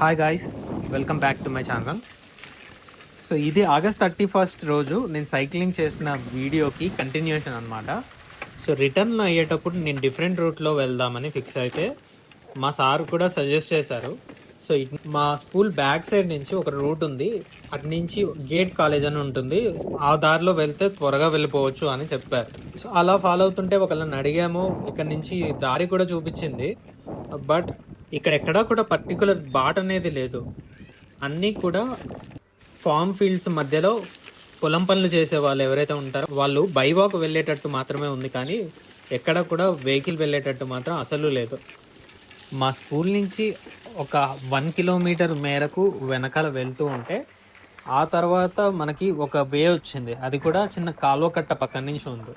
Hi guys, welcome back to my channel. So ఇది August 31 రోజు నేను సైక్లింగ్ చేసిన వీడియోకి కంటిన్యూషన్ అనమాట. సో రిటర్న్ అయ్యేటప్పుడు నేను డిఫరెంట్ రూట్లో వెళ్దామని ఫిక్స్ అయితే మా సార్ కూడా సజెస్ట్ చేశారు. సో మా స్కూల్ బ్యాక్ సైడ్ నుంచి ఒక రూట్ ఉంది, అటు నుంచి గేట్ కాలేజ్ అని ఉంటుంది, ఆ దారిలో వెళ్తే త్వరగా వెళ్ళిపోవచ్చు అని చెప్పారు. సో అలా ఫాలో అవుతుంటే ఒకళ్ళని అడిగాము, ఇక్కడ నుంచి దారి కూడా చూపించింది. బట్ ఇక్కడెక్కడా కూడా పర్టికులర్ బాట్ అనేది లేదు. అన్నీ కూడా ఫార్మ్ ఫీల్డ్స్ మధ్యలో పొలం పనులు చేసే వాళ్ళు ఎవరైతే ఉంటారో వాళ్ళు బైవాక్ వెళ్ళేటట్టు మాత్రమే ఉంది, కానీ ఎక్కడ కూడా వెహికల్ వెళ్ళేటట్టు మాత్రం అసలు లేదు. మా స్కూల్ నుంచి ఒక 1 కిలోమీటర్ మేరకు వెనకాల వెళ్తూ ఉంటే ఆ తర్వాత మనకి ఒక వే వచ్చింది, అది కూడా చిన్న కాలువ కట్ట పక్కన నుంచి ఉంది.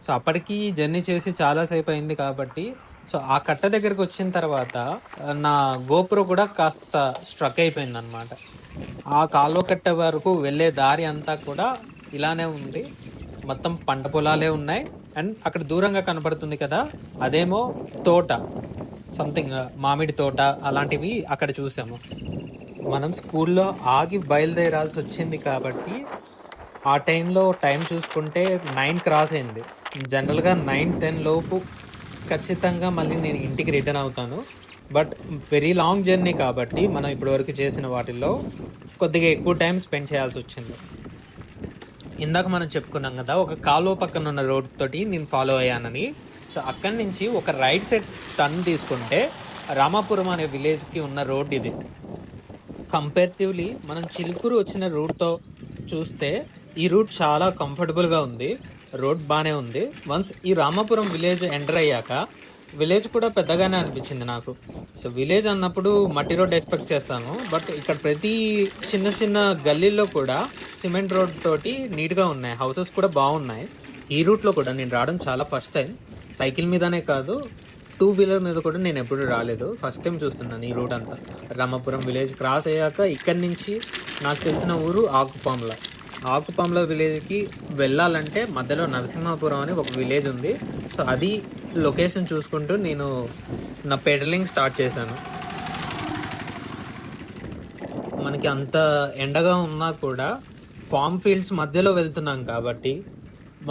సో అప్పటికి జర్నీ చేసి చాలాసేపు అయింది కాబట్టి సో ఆ కట్ట దగ్గరికి వచ్చిన తర్వాత నా గోప్రో కూడా కాస్త స్ట్రక్ అయిపోయింది అనమాట. ఆ కాలువ కట్ట వరకు వెళ్ళే దారి అంతా కూడా ఇలానే ఉంది, మొత్తం పంట పొలాలే ఉన్నాయి. అండ్ అక్కడ దూరంగా కనపడుతుంది కదా, అదేమో తోట, సంథింగ్ మామిడి తోట అలాంటివి అక్కడ చూసాము. మనం స్కూల్లో ఆగి బయలుదేరాల్సి వచ్చింది కాబట్టి ఆ టైంలో టైం చూసుకుంటే 9 క్రాస్ అయింది. జనరల్గా 9-10 లోపు ఖచ్చితంగా మళ్ళీ నేను ఇంటికి రిటర్న్ అవుతాను. బట్ వెరీ లాంగ్ జర్నీ కాబట్టి మనం ఇప్పటివరకు చేసిన వాటిల్లో కొద్దిగా ఎక్కువ టైం స్పెండ్ చేయాల్సి వచ్చింది. ఇందాక మనం చెప్పుకున్నాం కదా, ఒక కాలువ పక్కన ఉన్న రోడ్ తోటి నేను ఫాలో అయ్యానని. సో అక్కడి నుంచి ఒక రైట్ సైడ్ టర్న్ తీసుకుంటే రామాపురం అనే విలేజ్కి ఉన్న రోడ్ ఇది. కంపేరిటివ్లీ మనం చిలుకూరు వచ్చిన రూట్తో చూస్తే ఈ రూట్ చాలా కంఫర్టబుల్గా ఉంది, రోడ్ బాగానే ఉంది. వన్స్ ఈ రామాపురం విలేజ్ ఎంటర్ అయ్యాక విలేజ్ కూడా పెద్దగానే అనిపించింది నాకు. సో విలేజ్ అన్నప్పుడు మట్టి రోడ్ ఎక్స్పెక్ట్ చేస్తాను, బట్ ఇక్కడ ప్రతి చిన్న చిన్న గల్లీల్లో కూడా సిమెంట్ రోడ్ తోటి నీట్గా ఉన్నాయి, హౌసెస్ కూడా బాగున్నాయి. ఈ రూట్లో కూడా నేను రావడం చాలా ఫస్ట్ టైం. సైకిల్ మీదనే కాదు, 2 వీలర్ మీద కూడా నేను ఎప్పుడు రాలేదు, ఫస్ట్ టైం చూస్తున్నాను ఈ రూట్ అంతా. రామాపురం విలేజ్ క్రాస్ అయ్యాక ఇక్కడి నుంచి నాకు తెలిసిన ఊరు ఆకుపాంల విలేజ్కి వెళ్ళాలంటే మధ్యలో నరసింహాపురం అని ఒక విలేజ్ ఉంది. సో అది లొకేషన్ చూసుకుంటూ నేను నా పెడలింగ్ స్టార్ట్ చేశాను. మనకి అంత ఎండగా ఉన్నా కూడా ఫార్మ్ ఫీల్డ్స్ మధ్యలో వెళ్తున్నాం కాబట్టి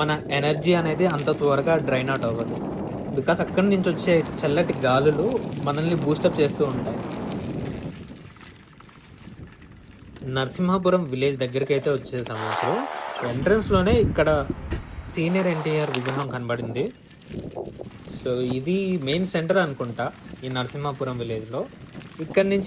మన ఎనర్జీ అనేది అంత త్వరగా డ్రైన్ అవుట్ అవ్వదు, బికాస్ అక్కడి నుంచి వచ్చే చల్లటి గాలులు మనల్ని బూస్టప్ చేస్తూ ఉంటాయి. నరసింహాపురం విలేజ్ దగ్గరికి అయితే వచ్చేసాము. ఇప్పుడు ఎంట్రన్స్లోనే ఇక్కడ సీనియర్ ఎన్టీఆర్ విగ్రహం కనబడింది. సో ఇది మెయిన్ సెంటర్ అనుకుంటా ఈ నరసింహాపురం విలేజ్లో. ఇక్కడి నుంచి